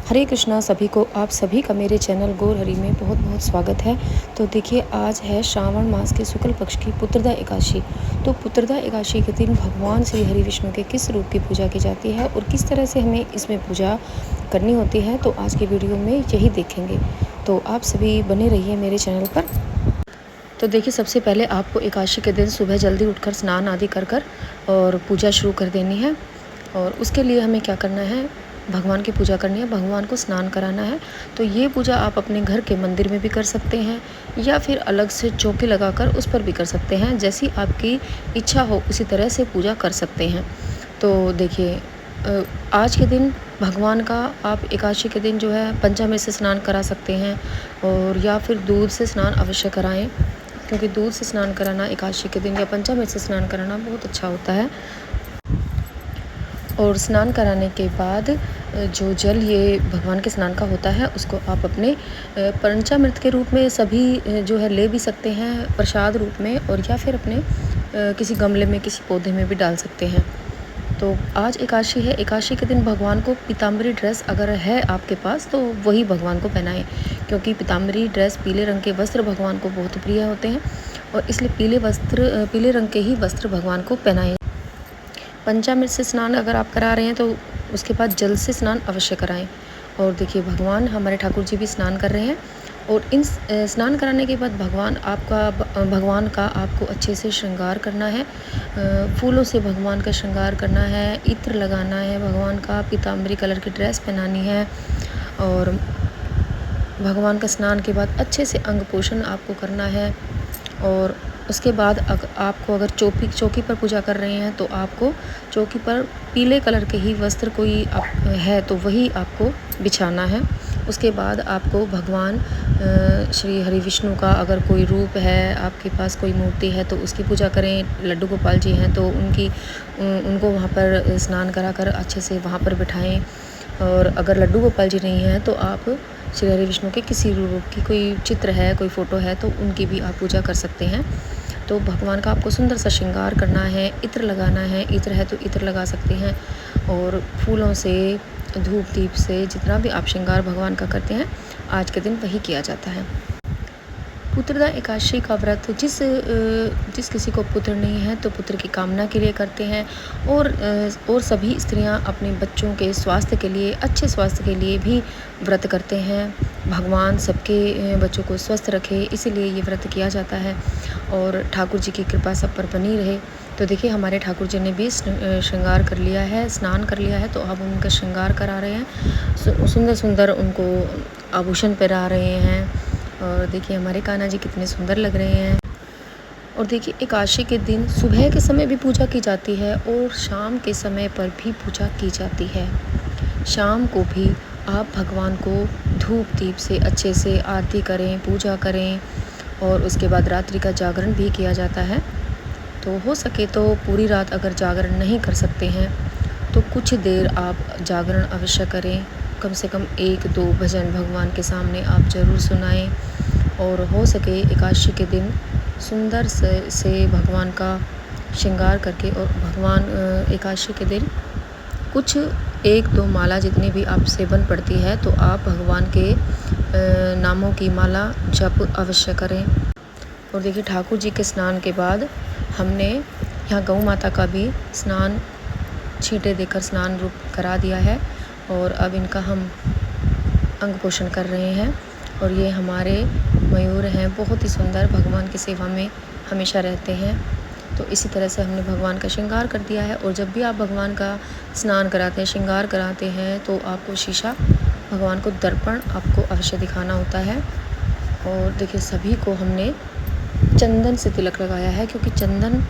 हरे कृष्णा सभी को, आप सभी का मेरे चैनल गौर हरि में बहुत बहुत स्वागत है। तो देखिए, आज है श्रावण मास के शुक्ल पक्ष की पुत्रदा एकादशी। तो पुत्रदा एकादशी के दिन भगवान श्री हरि विष्णु के किस रूप की पूजा की जाती है और किस तरह से हमें इसमें पूजा करनी होती है, तो आज की वीडियो में यही देखेंगे। तो आप सभी बने रहिए मेरे चैनल पर। तो देखिए, सबसे पहले आपको एकादशी के दिन सुबह जल्दी उठकर स्नान आदि कर और पूजा शुरू कर देनी है। और उसके लिए हमें क्या करना है, भगवान की पूजा करनी है, भगवान को स्नान कराना है। तो ये पूजा आप अपने घर के मंदिर में भी कर सकते हैं या फिर अलग से चौकी लगाकर उस पर भी कर सकते हैं। जैसी आपकी इच्छा हो उसी तरह से पूजा कर सकते हैं। तो देखिए, आज के दिन भगवान का आप एकादशी के दिन जो है पंचामृत से स्नान करा सकते हैं और या फिर दूध से स्नान अवश्य कराएं, क्योंकि दूध से स्नान कराना एकादशी के दिन या पंचामृत से स्नान कराना बहुत अच्छा होता है। और स्नान कराने के बाद जो जल ये भगवान के स्नान का होता है उसको आप अपने पंचामृत के रूप में सभी जो है ले भी सकते हैं प्रसाद रूप में, और या फिर अपने किसी गमले में किसी पौधे में भी डाल सकते हैं। तो आज एकादशी है, एकादशी के दिन भगवान को पीताम्बरी ड्रेस अगर है आपके पास तो वही भगवान को पहनाएं, क्योंकि पीताम्बरी ड्रेस पीले रंग के वस्त्र भगवान को बहुत प्रिय होते हैं और इसलिए पीले रंग के ही वस्त्र भगवान को पहनाएं। पंचामृत से स्नान अगर आप करा रहे हैं तो उसके बाद जल से स्नान अवश्य कराएं। और देखिए, भगवान हमारे ठाकुर जी भी स्नान कर रहे हैं और इन स्नान कराने के बाद भगवान का आपको अच्छे से श्रृंगार करना है। फूलों से भगवान का श्रृंगार करना है, इत्र लगाना है, भगवान का पीताम्बरी कलर की ड्रेस पहनानी है। और भगवान का स्नान के बाद अच्छे से अंग पोषण आपको करना है। और उसके बाद आपको अगर चौकी पर पूजा कर रहे हैं तो आपको चौकी पर पीले कलर के ही वस्त्र कोई है तो वही आपको बिछाना है। उसके बाद आपको भगवान श्री हरि विष्णु का अगर कोई रूप है, आपके पास कोई मूर्ति है तो उसकी पूजा करें। लड्डू गोपाल जी हैं तो उनको वहाँ पर स्नान करा कर अच्छे से वहाँ पर बिठाएं। और अगर लड्डू गोपाल जी नहीं हैं तो आप श्री हरि विष्णु के किसी रूप की कोई चित्र है, कोई फ़ोटो है तो उनकी भी आप पूजा कर सकते हैं। तो भगवान का आपको सुंदर सा श्रृंगार करना है, इत्र लगाना है, इत्र है तो इत्र लगा सकते हैं। और फूलों से, धूप दीप से जितना भी आप श्रृंगार भगवान का करते हैं आज के दिन वही किया जाता है। पुत्रदा एकादशी का व्रत जिस किसी को पुत्र नहीं है तो पुत्र की कामना के लिए करते हैं। और सभी स्त्रियां अपने बच्चों के स्वास्थ्य के लिए, अच्छे स्वास्थ्य के लिए भी व्रत करते हैं। भगवान सबके बच्चों को स्वस्थ रखे, इसीलिए ये व्रत किया जाता है और ठाकुर जी की कृपा सब पर बनी रहे। तो देखिए, हमारे ठाकुर जी ने भी श्रृंगार कर लिया है, स्नान कर लिया है, तो अब उनका श्रृंगार करा रहे हैं, सुंदर सुंदर उनको आभूषण पहना रहे हैं। और देखिए, हमारे कान्हा जी कितने सुंदर लग रहे हैं। और देखिए, एकादशी के दिन सुबह के समय भी पूजा की जाती है और शाम के समय पर भी पूजा की जाती है। शाम को भी आप भगवान को धूप दीप से अच्छे से आरती करें, पूजा करें और उसके बाद रात्रि का जागरण भी किया जाता है। तो हो सके तो पूरी रात अगर जागरण नहीं कर सकते हैं तो कुछ देर आप जागरण अवश्य करें। कम से कम 1-2 भजन भगवान के सामने आप ज़रूर सुनाएं। और हो सके एकादशी के दिन सुंदर से भगवान का श्रृंगार करके, और भगवान एकादशी के दिन कुछ 1-2 माला जितनी भी आपसे बन पड़ती है तो आप भगवान के नामों की माला जप अवश्य करें। और देखिए, ठाकुर जी के स्नान के बाद हमने यहाँ गौ माता का भी स्नान छींटे देकर स्नान रूप करा दिया है और अब इनका हम अंग पोषण कर रहे हैं। और ये हमारे मयूर हैं, बहुत ही सुंदर, भगवान की सेवा में हमेशा रहते हैं। तो इसी तरह से हमने भगवान का श्रृंगार कर दिया है। और जब भी आप भगवान का स्नान कराते हैं, श्रृंगार कराते हैं, तो आपको शीशा, भगवान को दर्पण आपको अवश्य दिखाना होता है। और देखिए, सभी को हमने चंदन से तिलक लगाया है, क्योंकि चंदन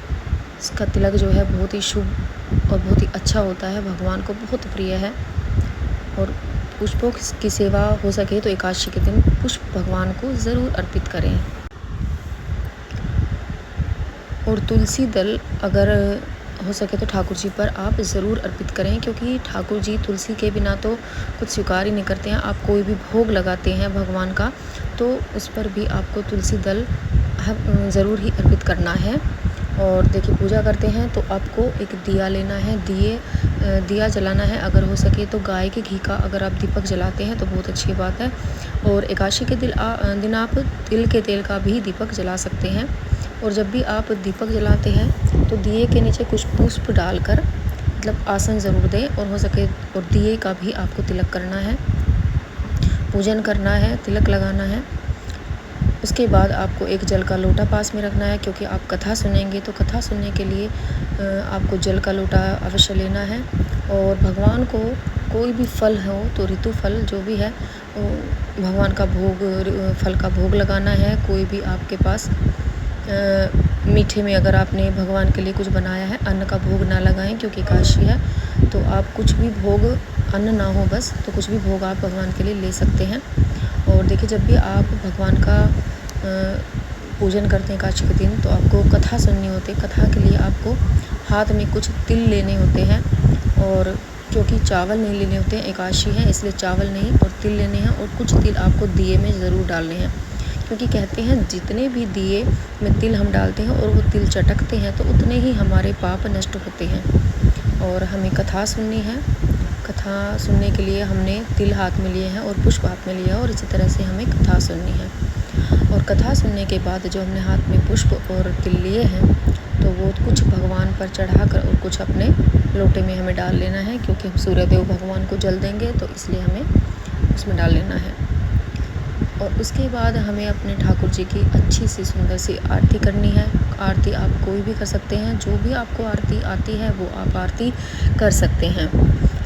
का तिलक जो है बहुत ही शुभ और बहुत ही अच्छा होता है, भगवान को बहुत प्रिय है। और पुष्पों की सेवा हो सके तो एकादशी के दिन पुष्प भगवान को ज़रूर अर्पित करें। और तुलसी दल अगर हो सके तो ठाकुर जी पर आप ज़रूर अर्पित करें, क्योंकि ठाकुर जी तुलसी के बिना तो कुछ स्वीकार ही नहीं करते हैं। आप कोई भी भोग लगाते हैं भगवान का तो उस पर भी आपको तुलसी दल ज़रूर ही अर्पित करना है। और देखिए पूजा करते हैं तो आपको एक दिया लेना है, दिया जलाना है। अगर हो सके तो गाय के घी का अगर आप दीपक जलाते हैं तो बहुत अच्छी बात है। और एकादशी के दिन आप तिल के तेल का भी दीपक जला सकते हैं। और जब भी आप दीपक जलाते हैं तो दिए के नीचे कुछ पुष्प डालकर मतलब आसन ज़रूर दें, और हो सके और दिए का भी आपको तिलक करना है, पूजन करना है, तिलक लगाना है। उसके बाद आपको एक जल का लोटा पास में रखना है, क्योंकि आप कथा सुनेंगे तो कथा सुनने के लिए आपको जल का लोटा अवश्य लेना है। और भगवान को कोई भी फल हो तो ऋतु फल जो भी है भगवान का फल का भोग लगाना है। कोई भी आपके पास मीठे में अगर आपने भगवान के लिए कुछ बनाया है, अन्न का भोग ना लगाएं, क्योंकि एकादशी है। तो आप कुछ भी भोग, अन्न ना हो बस, तो कुछ भी भोग आप भगवान के लिए ले सकते हैं। और देखिए जब भी आप भगवान का पूजन करते हैं एकादशी के दिन, तो आपको कथा सुननी होती है। कथा के लिए आपको हाथ में कुछ तिल लेने होते हैं, और क्योंकि चावल नहीं लेने होते हैं, एकादशी है इसलिए चावल नहीं और तिल लेने हैं। और कुछ तिल आपको दिए में ज़रूर डालने हैं, क्योंकि कहते हैं जितने भी दिए में तिल हम डालते हैं और वो तिल चटकते हैं तो उतने ही हमारे पाप नष्ट होते हैं। और हमें कथा सुननी है। कथा सुनने के लिए हमने तिल हाथ में लिए हैं और पुष्प हाथ में लिया है, और इसी तरह से हमें कथा सुननी है। और कथा सुनने के बाद जो हमने हाथ में पुष्प और तिल लिए हैं, तो वो कुछ भगवान पर चढ़ा कर और कुछ अपने लोटे में हमें डाल लेना है, क्योंकि हम सूर्यदेव भगवान को जल देंगे तो इसलिए हमें उसमें डाल लेना है। और उसके बाद हमें अपने ठाकुर जी की अच्छी सी सुंदर सी आरती करनी है। आरती आप कोई भी कर सकते हैं, जो भी आपको आरती आती है वो आप आरती कर सकते हैं।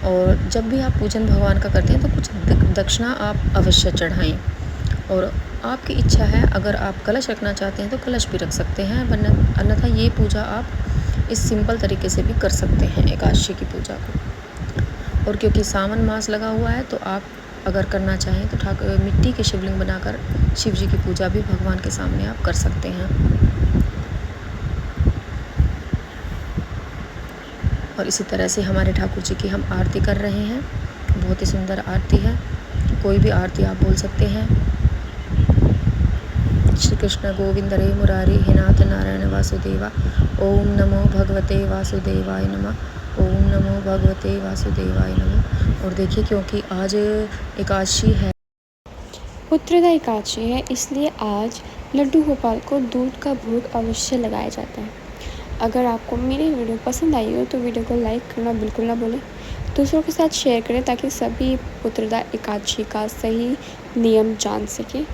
और जब भी आप पूजन भगवान का करते हैं तो कुछ दक्षिणा आप अवश्य चढ़ाएं। और आपकी इच्छा है, अगर आप कलश रखना चाहते हैं तो कलश भी रख सकते हैं, वरना अन्यथा ये पूजा आप इस सिंपल तरीके से भी कर सकते हैं एकादशी की पूजा को। और क्योंकि सावन मास लगा हुआ है तो आप अगर करना चाहें तो मिट्टी के शिवलिंग बनाकर शिव जी की पूजा भी भगवान के सामने आप कर सकते हैं। और इसी तरह से हमारे ठाकुर जी की हम आरती कर रहे हैं। बहुत ही सुंदर आरती है, कोई भी आरती आप बोल सकते हैं। श्री कृष्ण गोविंद रे मुरारी हे नाथ नारायण वासुदेवा, ओम नमो भगवते वासुदेवाय नमः, ओम नमो भगवते वासुदेवाय नमः। और देखिए क्योंकि आज एकादशी है, पुत्रदा एकादशी है, इसलिए आज लड्डू गोपाल को दूध का भोग अवश्य लगाया जाता है। अगर आपको मेरी वीडियो पसंद आई हो तो वीडियो को लाइक करना बिल्कुल ना भूलें। दूसरों के साथ शेयर करें ताकि सभी पुत्रदा एकादशी का सही नियम जान सकें।